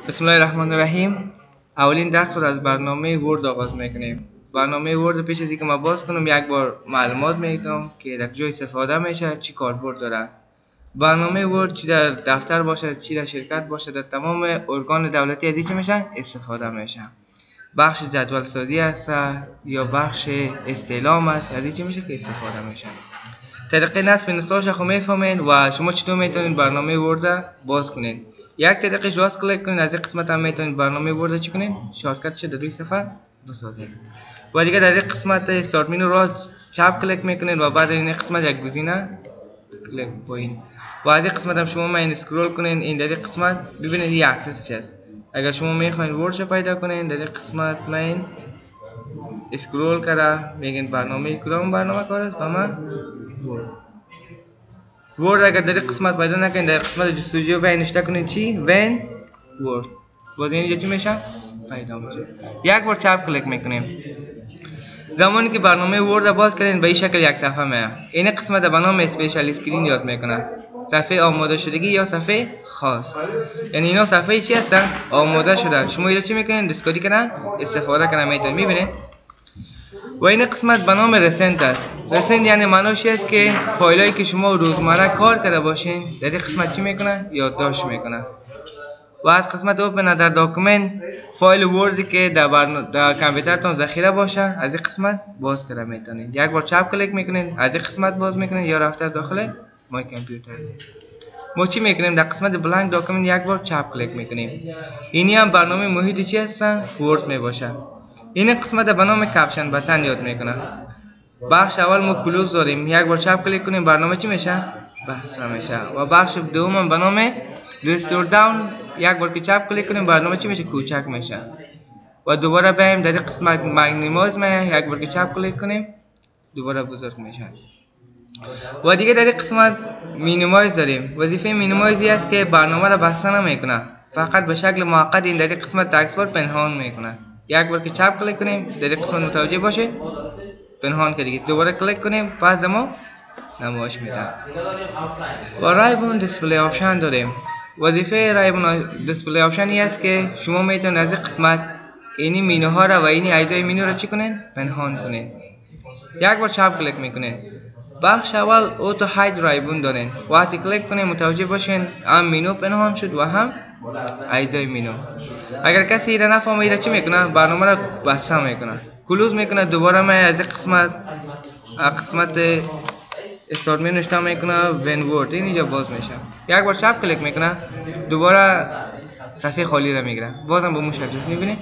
بسم الله الرحمن الرحیم. اولین درس رو از برنامه ورد آغاز میکنیم. برنامه ورد پیش از اینکه ما باز کنم یک بار معلومات میدم که در کجا استفاده میشه، چی کاربرد داره. برنامه ورد چی در دفتر باشه، چی در شرکت باشه، در تمام ارگان دولتی از این چی میشه استفاده میشه. بخش جدول سازی است یا بخش استعلام است، از این چی میشه که استفاده میشه. طریق نصب نسخه‌اش خو میفهمین و شما چطور میتونید برنامه ورد باز کنید. یک طریقش راست کلیک کنید، از این قسمت هم میتونید برنامه ورد چی کنید، شارتکتش در روی صفحه بسازید. و دیگه در این قسمت استارت منو را چپ کلیک میکنید و بعد این قسمت یک گزینه کلیک پایین و از این قسمت هم شما این اسکرول کنید. این در این قسمت ببینید این اکسس چیست. اگر شما میخواین ورد پیدا کنید در این قسمت این اسکرول کرده میگین برنامه کدام برنامه کار است و من ورد اگر در این قسمت پیدا نکنید در قسمت جستجو به نوشته کنید چی وین ورد باز اینجا چی میشه پیدا میشه. یک بار چپ کلیک میکنیم. زمانی که برنامه ورد باز کردین به این شکل یک صفحه میاد. این قسمت به نام اسپیشال اسکرین یاد میکنه، صفحه آماده شدگی یا صفحه خاص. یعنی اینا صفحه چی هستن آماده شده. شما اینو چی میکنین دسکاری کنن استفاده کنن میتونید میبینید. و این قسمت به نام رسنت است. رسنت یعنی معناش است که فایلایی که شما روزمره کار کرده باشین در این قسمت چی میکنه یادداشت میکنه. و از قسمت اوپن در داکومنت فایل وردی که در کامپیوترتون ذخیره باشه از این قسمت باز کرده میتونید. یک بار چپ کلیک میکنید از این قسمت باز میکنید یا رفته داخل مای کامپیوتر. ما چی میکنیم در قسمت بلانک داکومنت یک بار چپ کلیک میکنیم. اینی هم برنامه محیطی چی هستن ورد میباشه. این قسمت به نام کپشن بتن یاد میکنه. بخش اول ما کلوز داریم، یک بار چپ کلیک کنیم برنامه چی میشه بسته میشه. و بخش دوم به نام ریستور داون یک بار که چپ کلیک کنیم برنامه چی میشه کوچک میشه. و دوباره بریم در این قسمت مگنیمایز یک بار که چپ کلیک کنیم دوباره بزرگ میشه. و دیگه در این قسمت مینیمایز داریم. وظیفه مینیمایزی است که برنامه را بسته نمیکنه، فقط به شکل موقت این در این قسمت تکس بار پنهان میکنه. یک بار که چپ کلیک کنیم در این قسمت متوجه باشید پنهان کردید. دوباره کلیک کنیم پس ما نمایش میده. و رایبون دیسپلی آپشن داریم. وظیفه رایبون دیسپلی آپشن است که شما میتونید از این قسمت اینی مینوها را و اینی اجزای مینو را چی کنین پنهان کنین. یک بار چپ کلیک میکنین. بخش اول اوتو هاید رایبون دارین. وقتی کلیک کنین متوجه باشین هم مینو پنهان شد و هم اجزای مینو. اگر کسی را نفهمه چی میکنه برنامه را بسته میکنه کلوز میکنه. دوباره من از این قسمت استارت منو نوشته میکنه وین ورد اینجا باز میشه. یک بار چپ کلیک میکنه دوباره صفحه خالی را میگیره. بازم با موش ادرس میبینید.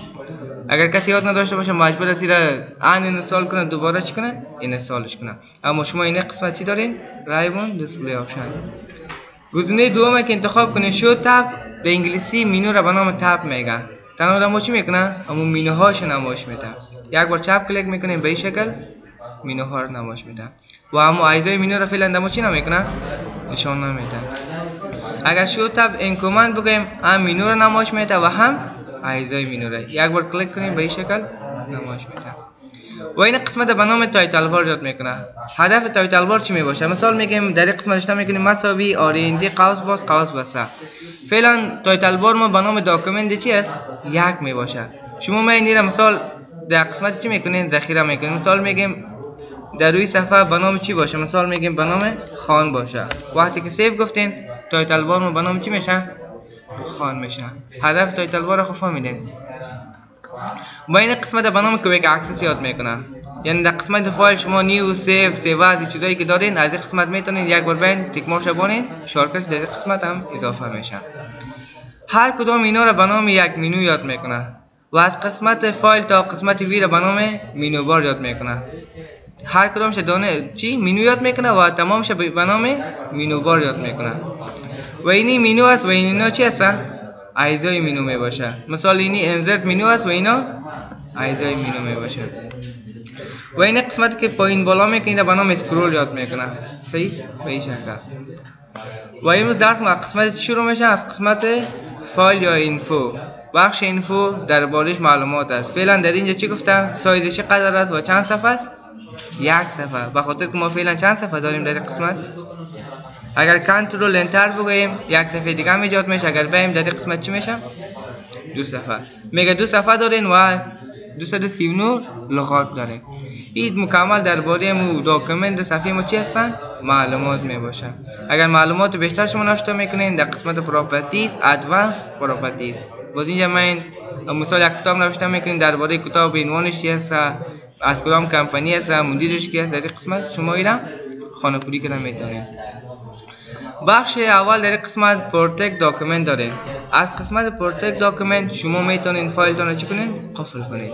اگر کسی یاد نداشته باشه مجبور است را انستال کنه دوباره چی کنه اینستالش کنه. اما شما این قسمت چی دارین رایبون دیسپلی آپشن. گزینه دوم که انتخاب کنین شو تاب به انگلیسی مینو را به نام تاب میگه. تنها را چی میکنه اما مینوهاش نمایش میده. یک بار چپ کلیک میکنین به این شکل مینوها رو نمایش میده و اما اجزای مینو را فعلا نمایش نمیکنه نشان نمیده. اگر شو تاب این کامند بگیم هم مینو را نمایش میده و هم اجزای مینو را. یک بار کلیک کنیم به این شکل نمایش میده. و این قسمت به نام تایتل بار یاد میکنه. هدف تایتل بار چی میباشه؟ مثال میگیم در این قسمت نوشته میکنیم مساوی آرندی قوس باز قوس بسته. فعلا تایتل بار ما به نام داکومنت چی است یک میباشه. شما میگین مثال در قسمت چی میکنین ذخیره میکنین. مثال میگیم در روی صفحه به نام چی باشه، مثال میگیم به نام خان باشه. وقتی که سیو گفتین تایتل بار ما به نام چی میشه خان میشه. هدف تایتل بار رو فهمیدین. با این قسمت به نام کویک اکسس یاد میکنه. یعنی در قسمت فایل شما نیو سیو از چیزایی که دارین از این قسمت میتونین یک بار بین تیک مارک بانین شارتکت در این قسمت هم اضافه میشه. هر کدام اینا را به نام یک مینو یاد میکنه و از قسمت فایل تا قسمت وی را به نام مینو بار یاد میکنه. هر کدامش دانه چی مینو یاد میکنه و تمامش به نام مینو بار یاد میکنه. و اینی مینو است و اینا چی هستن اجزای مینو میباشه. مثال اینی انسرت مینو است و اینا اجزای مینو میباشه. و این قسمت که پایین بالا میکنه به نام اسکرول یاد میکنه. صحیح به این شکل. و امروز درس ما قسمت شروع میشه از قسمت فایل یا اینفو. بخش اینفو دربارش معلومات است. فعلا در اینجا چی گفتم سایزش چقدر است و چند صفحه است یک صفحه. به خاطر که ما فعلا چند صفحه داریم در قسمت اگر کنترل انتر بگوییم یک صفحه دیگه هم ایجاد میشه. اگر بریم در این قسمت چی میشه 2 صفحه میگه 2 صفحه دارین و 239 لغات داره. این مکمل درباره مو داکیومنت صفحه ما چی هستن؟ معلومات می باشه. اگر معلومات بیشتر شما ناشتا میکنین در قسمت پراپرتیز ادوانس پراپرتیز باز اینجا من مثال یک کتاب نوشته میکنین درباره کتاب عنوانش چی هست، از کدام کمپانی هست، مدیرش کی هست، در این قسمت شما ایرم خانه‌پوری کردن میتونین. بخش اول در قسمت پروتکت داکیومنت داره. از قسمت پروتکت داکیومنت شما میتونین فایلتون رو چی کنین؟ قفل کنین.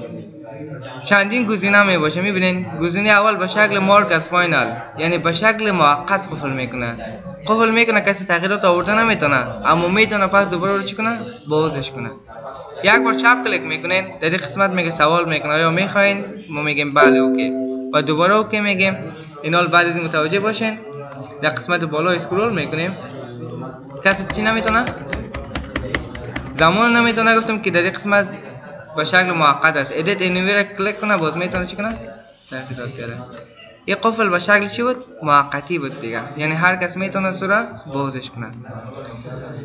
چندین گزینه می باشه. میبینین گزینه اول به شکل مارک از فاینال، یعنی به شکل موقت قفل میکنه. قفل میکنه کسی تغییرات آورده نمیتونه، اما میتونه پس دوباره رو چی کنه؟ بازش کنه. یک بار چپ کلیک میکنین در این قسمت میگه سوال میکنه آیا میخواین؟ ما میگیم بله اوکی و دوباره اوکی میگیم. اینال بعد از این متوجه باشین در قسمت بالا اسکرول میکنیم. کسی چی نمیتونه؟ زمان نمیتونه. گفتم که در این قسمت به شکل موقت است. ادیت انیویر کلیک کنه باز میتونه چی کنه؟ تغییرات بیاره. این قفل به شکل چی بود؟ موقتی بود دیگه، یعنی هر کس میتونه سوره بازش کنه.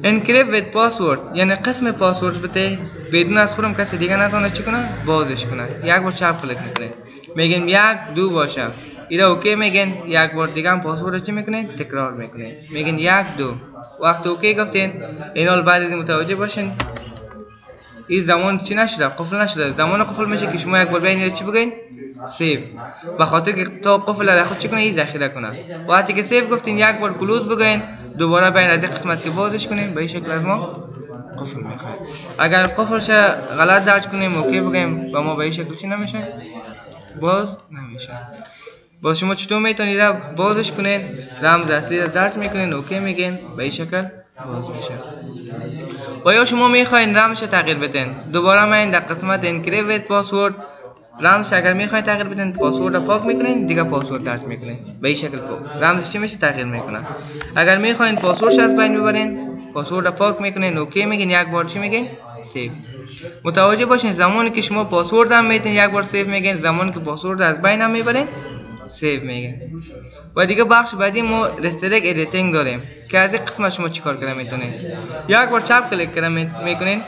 انکریپت ویت پاسورد یعنی قسم پاسورد بده بدون از خودم کسی دیگه نتونه چی کنه؟ بازش کنه. یک بار چپ کلیک میکنه میگیم 1 2 باشه، اینا اوکی میگن. یک بار دیگه هم پاسورد چی میکنین؟ تکرار میکنین میگن 1 2. وقت اوکی گفتین اینال بعد از این متوجه باشین این زمان چی نشده؟ قفل نشده. زمان قفل میشه که شما یک بار بیاین چی بگین؟ سیو. به خاطر که تا قفل در خود چی کنه؟ این ذخیره کنه. وقتی که سیو گفتین یک بار کلوز بگین دوباره بیاین از این قسمت که بازش کنین به این شکل از ما قفل میخواد. اگر قفلش غلط درج کنیم اوکی بگیم با ما به این شکل چی نمیشه؟ باز نمیشه. باز شما چطور میتونید بازش کنین؟ رمز اصلی را درج میکنین اوکی میگین به این شکل باز میشه. و یا شما میخواین رمزش تغییر بدین دوباره من در قسمت انکریپت پاسورد رمزش اگر میخواین تغییر بدین پاسورد را پاک میکنین دیگه پاسورد درج میکنین به این شکل پاک رمزش چی میشه؟ تغییر میکنه. اگر میخواین پاسوردش از بین ببرین پاسورد را پاک میکنین اوکی میگین یک بار چی میگین؟ سیو. متوجه باشین زمانی که شما پاسورد هم میتین یک بار سیو میگین، زمانی که پاسورد از بین هم میبرین سیو میگین. و دیگه بخش بعدی ما رستریک ادیتینگ داریم که از این قسمت شما چیکار کردن میتونین. یک بار چپ کلیک کردن میکنین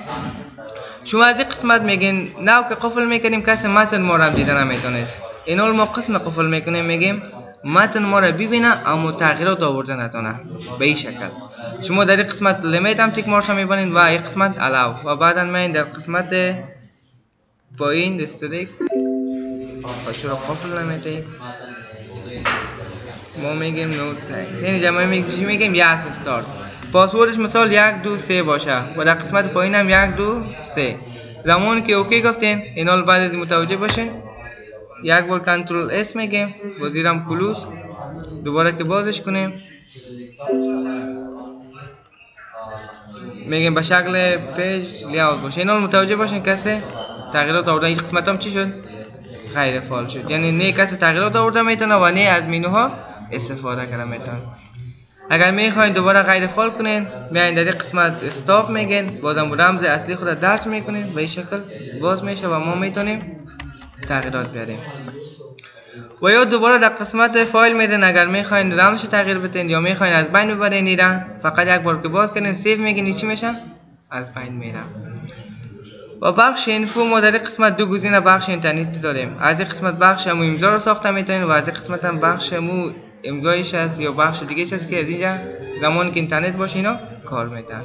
شما از این قسمت میگین نو که قفل میکنیم کسی متن ما را دیدن نمیتونه. اینال ما قسم قفل میکنیم میگیم متن ما را ببینه اما تغییرات آورده نتونه به این شکل. شما در این قسمت لیمیت هم تیک مارش میبینین و این قسمت الاو و بعدا من در قسمت پایین رستریک چرا قفل نمیتیم ما میگیم نوت تکس، یعنی جمعه میگیم یس استارت. پاسوردش مثال 1 2 3 باشه و در قسمت پایین هم 1 2 3. زمانی که اوکی گفتین اینال بعد از متوجه باشین یک بار کنترل اس میگیم وزیرم کلوز دوباره که بازش کنیم میگیم به شکل پیج لیاوت باشه. اینال متوجه باشین کسی تغییرات آوردن. این قسمت هم چی شد؟ غیر فعال شد، یعنی نه کسی تغییرات آورده میتونه و نه از مینوها استفاده کنه میتونه. اگر میخواین دوباره غیر فعال کنین میایین در این قسمت استاپ میگین بازم رمز اصلی خود درج میکنین به این شکل باز میشه و ما میتونیم تغییرات بیاریم. و یا دوباره در قسمت فایل میدین اگر میخواین رمزش تغییر بدین یا میخواین از بین ببرین ایران فقط یک بار که باز کنین سیو میگین چی میشه؟ از بین میره. و بخش اینفو ما در این قسمت دو گزینه بخش اینترنتی داریم. از این قسمت بخش مو امضا رو ساخته میتونین و از این قسمت هم بخش مو امضایش هست یا بخش دیگه هست که از اینجا زمانی که اینترنت باشه اینا کار میتن.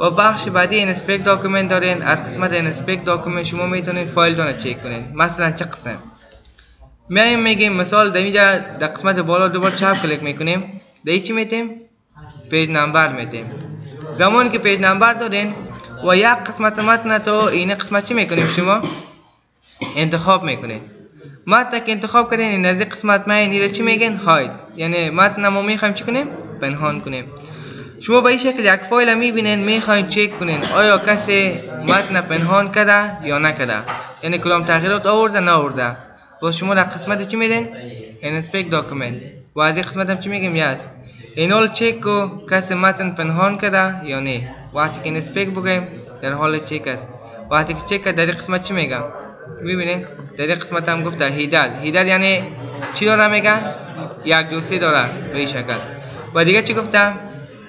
و بخش بعدی اینسپکت داکیومنت دارین. از قسمت اینسپکت داکیومنت شما میتونین فایلتون رو چک کنین. مثلا چه قسم میگیم مثال در اینجا در قسمت بالا دوبار چپ کلیک میکنیم در چی میتیم؟ پیج نمبر میتیم. زمانی که پیج نمبر دارین و یک قسمت متن تو این قسمت چی میکنیم شما؟ انتخاب میکنین. متن که انتخاب کردین این از این قسمت این چی میگن؟ هاید، یعنی متن ما میخوایم چی کنیم؟ پنهان کنیم. شما به این شکل یک فایل میبینین میخواین چک کنین آیا کسی متن پنهان کرده یا نکرده، یعنی کدام تغییرات آورده نه آورده. باز شما در قسمت چی میدین؟ اینسپکت داکیومنت و از این قسمت هم چی میگیم؟ یس اینال چک کو کسی متن پنهان کرده یا نه. وقتی که اینسپکت بگیم در حال چک است. وقتی که چک در این قسمت چی میگم؟ میبینین در این قسمت هم گفته هیدر یعنی چی داره میگه؟ 1 2 3 داره به این شکل. و دیگه چی گفتم؟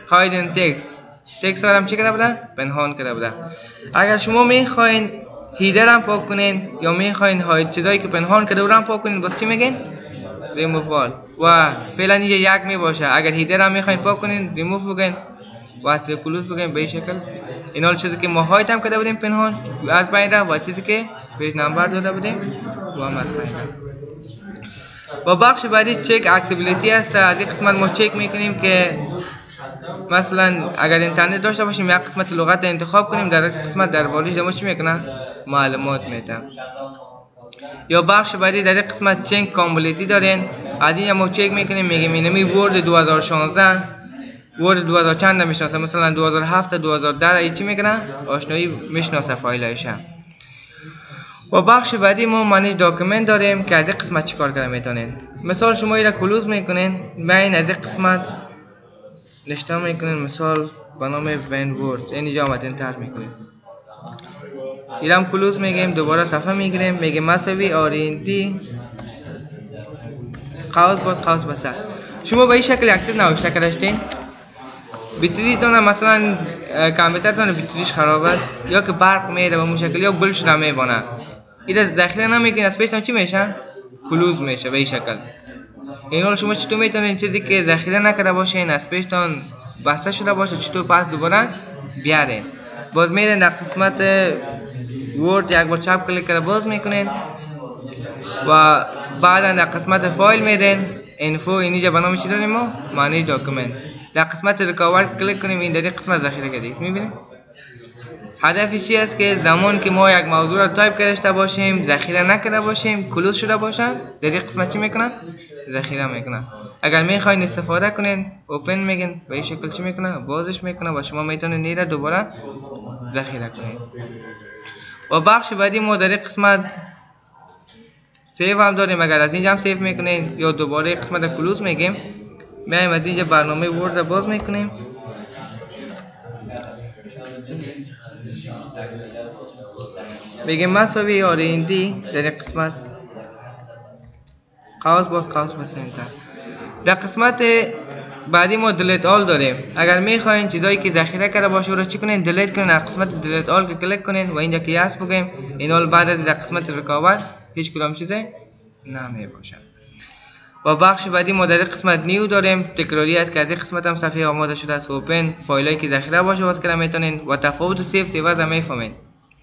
هایدن تکست تکست هم چی کرده بوده؟ پنهان کرده بوده. اگر شما میخواین هیدر هم پاک کنین یا میخواین چیزایی که پنهان کرده بودن پاک کنین، باز چی میگین؟ ریموو آل. و فعلا اینجا یک می باشه. اگر هیدر هم میخواین پاک کنین ریموو بگین و کلوز بگین. به این شکل این حال چیزی که ما هایت هم کرده بودیم پنهان از بین رفت و چیزی که پیج نمبر داده بودیم و هم از بین رفت. و بخش بعدی چک اکسیبیلیتی هست. از این قسمت ما چک میکنیم که مثلا اگر اینترنت داشته باشیم یک قسمت لغت انتخاب کنیم، در قسمت درباره‌اش ما چی میکنه؟ معلومات میده. یا بخش بعدی در قسمت چک کامپلیتی دارین. از این ما چک میکنیم میگیم اینمی ورد 2016 ورد 2000 چند میشناسه، مثلا 2007 2010 ای چی میکنه؟ آشنایی میشناسه فایلایش. و بخش بعدی ما منیج داکیومنت داریم که از این قسمت چیکار کنه میتونین. مثال شما اینا کلوز میکنین، بین از این قسمت نشته میکنین مثال به نام وین ورد، اینجا آمدین تر میکنین. ایرام کلوز میگیم، دوباره صفحه میگیریم، میگیم مساوی آرینتی قوس بسه. شما به این شکل یک چیز نوشته کردین، بیتریتون مثلا کامپیوترتون بیتریش خراب است یا که برق میره به اون شکل یا گل شده میبانه، این از ذخیره نمیکنین، از پیشتون چی میشه؟ کلوز میشه به این شکل. این حال شما چطور میتونین چیزی که ذخیره نکرده باشین از پیشتون بسته شده باشه چطور پس دوباره بیارین؟ باز میرین در قسمت ورد یک بار چپ کلیک کرده باز میکنین و بعدا در قسمت فایل میرین اینفو، اینجا به نام چی داریم ما؟ منیج داکیومنت. در قسمت ریکاور کلیک کنیم، این در این قسمت ذخیره کرده است. میبینید هدفش چی است که زمان که ما یک موضوع را تایپ کرده باشیم ذخیره نکرده باشیم کلوز شده باشه، در این قسمت چی میکنه؟ ذخیره میکنه. اگر میخواین استفاده کنین اوپن میگین، به این شکل چی میکنه؟ بازش میکنه و شما میتونید نیره دوباره ذخیره کنین. و بخش بعدی ما در این قسمت سیو هم داریم. اگر از اینجا هم سیو میکنین یا دوباره قسمت کلوز میگیم، میایم از اینجا برنامه ورد باز میکنیم، بگیم مساوی آرینتی در این قسمت قوس بسیم. در قسمت بعدی ما دلیت آل داریم. اگر میخواین چیزایی که ذخیره کرده باشه رو چی کنین؟ دلیت کنین. در قسمت دلیت آل که کلیک کنین و اینجا که یس بگیم، این حال بعد از در قسمت ریکاور هیچ کدام چیزی نمی باشه. و بخش بعدی ما در قسمت نیو داریم، تکراری است که از این قسمت هم صفحه آماده شده است. اوپن فایلایی که ذخیره باشه باز کردن میتونین و تفاوت سیو از میفهمین.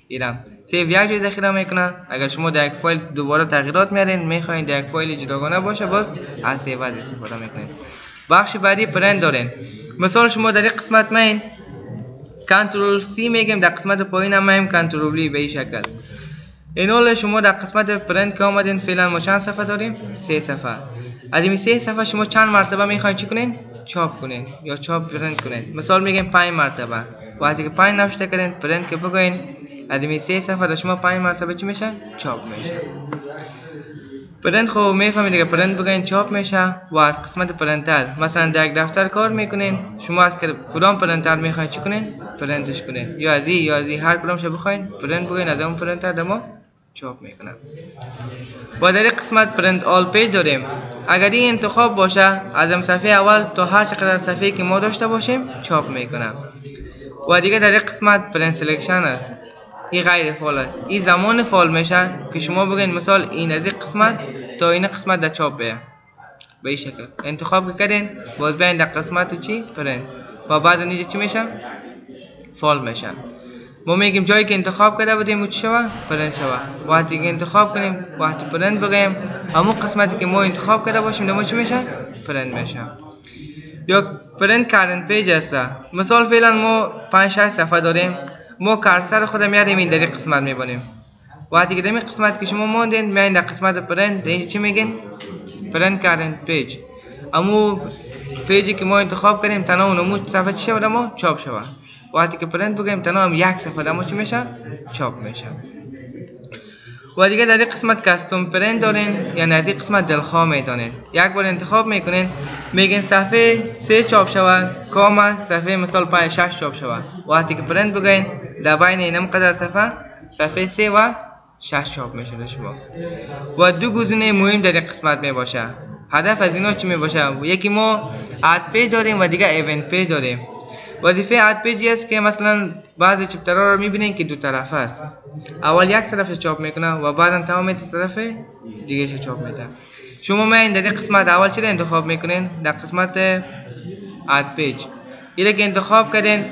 ایران سیو یک جای ذخیره میکنه. اگر شما در یک فایل دوباره تغییرات میارین میخواین در یک فایل جداگانه باشه باز از سیو استفاده میکنین. بخش بعدی پرنت دارین. مثال شما در این قسمت مین کنترل سی میگیم، در قسمت پایین هم میم کنترل ای به این شکل. این حال شما در قسمت پرنت که آمدین فعلا ما چند صفحه داریم؟ 3 صفحه. از این 3 صفحه شما چند مرتبه میخواین چی کنین؟ چاپ کنین یا چاپ پرنت کنین. مثال میگیم 5 مرتبه. وقتی که 5 نوشته کردین پرنت که بگوین، از این 3 صفحه در شما 5 مرتبه چی میشه؟ چاپ میشه. پرنت خب میفهمید دیگه، پرنت بگین چاپ میشه. و از قسمت پرنتر مثلا در یک دفتر کار میکنین، شما از کدام پرنتر میخواین چی کنین؟ پرنتش کنین. یا از این هر کدام شو بخواین پرنت بگین، از اون پرنتر دما چاپ میکنه. و در قسمت پرنت آل پیج داریم. اگر این انتخاب باشه از صفحه اول تا هر چقدر صفحه که ما داشته باشیم چاپ میکنه. و دیگه در قسمت پرنت سلکشن است، این غیر فعال است. این زمان فعال میشه که شما بگین مثال این از این قسمت تا این قسمت در چاپ به این شکل انتخاب کردین، باز بیاین در قسمت چی؟ پرنت و بعد اینجا چی میشه؟ فعال میشه. ما میگیم جایی که انتخاب کرده بودیم او چی شوه؟ پرنت شوه. وقتی که انتخاب کنیم وقتی پرنت بگیم همون قسمتی که ما انتخاب کرده باشیم دما چی میشه؟ پرنت میشه. یا پرنت کارنت پیج است. مثال فعلا ما 5-6 صفحه داریم، ما کارسر خود میاریم این در این قسمت میبینیم. وقتی که در این قسمت که شما موندین میاین در قسمت پرنت، اینجا چی میگین؟ پرنت کارنت پیج. امو پیجی که ما انتخاب کردیم تنها اونمو صفحه چی شود ما چاپ شود. وقتی که پرنت بگیم تنها هم یک صفحه دما چی میشه؟ چاپ میشه. و دیگه در این قسمت کاستوم پرنت دارین، یعنی از این قسمت دلخواه میدانین. یک بار انتخاب میکنین میگین صفحه 3 چاپ شود کامل صفحه مثال 5-6 چاپ شود. وقتی که پرنت بگین در بین اینم قدر صفحه 3 و 6 چاپ میشه شما. و دو گزینه مهم در این قسمت می باشه. هدف از اینا چی می باشه؟ یکی ما اد پیج داریم و دیگه ایونت پیج داریم. وظیفه اد پیجی است که مثلا بعضی چپترها رو میبینین که دو طرفه است. اول یک طرف چاپ میکنه و بعدا تمام طرف دیگه چاپ میده. شما من در قسمت اول چی انتخاب میکنین؟ در قسمت اد پیج اینه که انتخاب کردین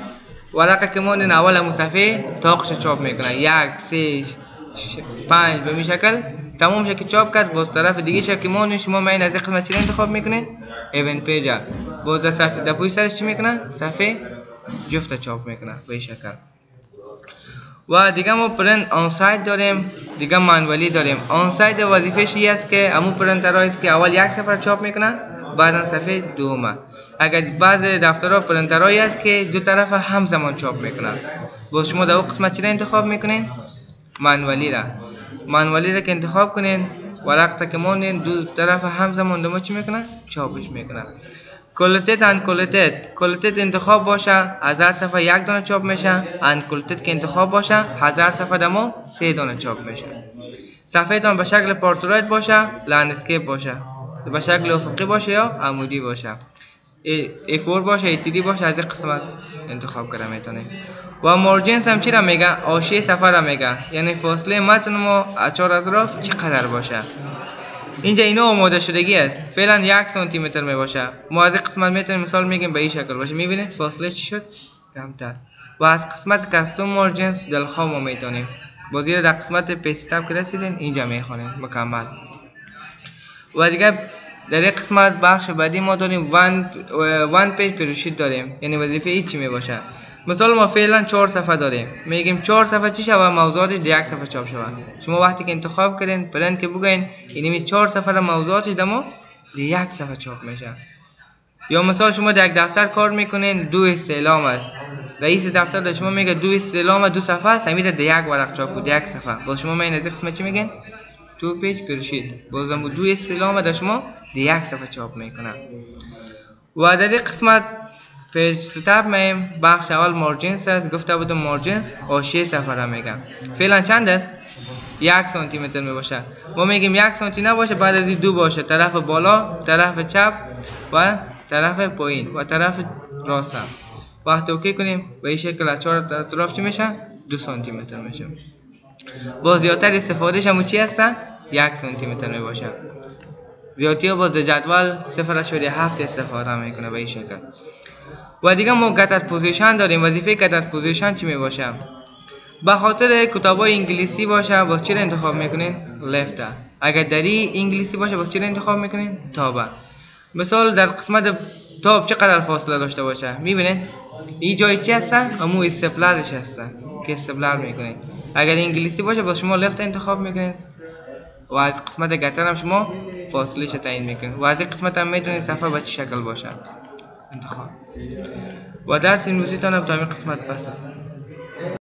ورقه که موندین اول همون صفحه تاقش چاپ میکنه 1 3 5 به این شکل تمام شکل چاپ کرد. باز طرف دیگه شکل موندین شما من از قسمت چی انتخاب میکنین؟ ایونت پیج. باز در صفحه در پوی سرش چی میکنه؟ صفحه جفت چاپ میکنه به این شکل. و دیگه ما پرنت آن سایت داریم، دیگه مانولی داریم. آن سایت وظیفه‌ش این است که همون پرنترها است که اول یک صفحه چاپ میکنه بعدا صفحه دوم. اگر بعض دفترها پرنترهایی است که دو طرف همزمان چاپ میکنه. باز شما در اون قسمت چی انتخاب میکنین؟ مانولی را. مانولی را که انتخاب کنین ورق که موندین دو طرف همزمان دو چی میکنه؟ چاپش میکنه. کلتت کلتت انتخاب باشه 1000 صفحه یک دانه چاپ میشه. کلتت که انتخاب باشه 1000 صفحه دمو 3 دانه چاپ میشه. صفحه تان به شکل پورتریت باشه، لندسکیپ باشه، به شکل افقی باشه یا عمودی باشه، A4 باشه، A3 باشه، از این قسمت انتخاب کرده میتونید. و مارجینز هم چی را میگه؟ حاشیه صفحه را میگه، یعنی فاصله متن ما از 4 اطراف چقدر باشه. اینجا اینا آماده شدگی است. فعلا 1 سانتی متر می باشه. ما از این قسمت میتونیم مثال میگیم به این شکل باشه. میبینید فاصله چی شد؟ کمتر. و از قسمت کاستوم مارجینز دلخواه ما میتونیم. بازی در قسمت پیستاب که رسیدین اینجا میخوانیم مکمل. و دیگه در این قسمت بخش بعدی ما داریم وان پیج پروشیت داریم، یعنی وظیفه ای چی می باشه. مثلا ما فعلا 4 صفحه داریم، میگیم 4 صفحه چی شود؟ موضوعاتش در یک صفحه چاپ شود. شما وقتی که انتخاب کردین پرنت که بگین یعنی 4 صفحه موضوعاتش دمو در یک صفحه چاپ میشه. یا مثلا شما در یک دفتر کار میکنین 2 استعلام است، رئیس دفتر در شما میگه 2 استعلام 2 صفحه است، همین در یک ورق چاپ بود یک صفحه. با شما من از قسمت چی میگن؟ 2 پیج پروشیت. بازم 2 استعلام در شما در یک صفحه چاپ میکنه. و در این قسمت پیج ستاپ میم بخش اول مارجینز است. گفته بودم مارجینز حاشیه صفحه را میگم. فعلا چند است؟ 1 سانتی متر می باشه. ما میگیم 1 سانتی نباشه، بعد از این 2 باشه، طرف بالا، طرف چپ و طرف پایین و طرف راست. وقتی اوکی کنیم به این شکل از 4 اطراف چی میشه؟ 2 سانتی متر میشه. با زیادتر استفادهش هم چی هست؟ 1 سانتی متر می باشه. زیادی ها باز در جدول 0.7 استفاده میکنه به این شکل. و دیگه ما گتت پوزیشن داریم. وظیفه گتت پوزیشن چی می باشه؟ به خاطر کتابای انگلیسی باشه باز چی رو انتخاب میکنین؟ لفت. اگر دری انگلیسی باشه باز چی رو انتخاب میکنین؟ تابه. مثال در قسمت تاب چقدر فاصله داشته باشه؟ میبینید این جای چی هست؟ همون استپلرش هست که استپلر میکنین. اگر انگلیسی باشه باز شما لفت انتخاب میکنین و از قسمت گتر هم شما فاصله ش تعیین میکنین. و از این قسمت هم میتونید صفحه به چه شکل باشه انتخاب. و درس امروزی تان تا این قسمت بس است.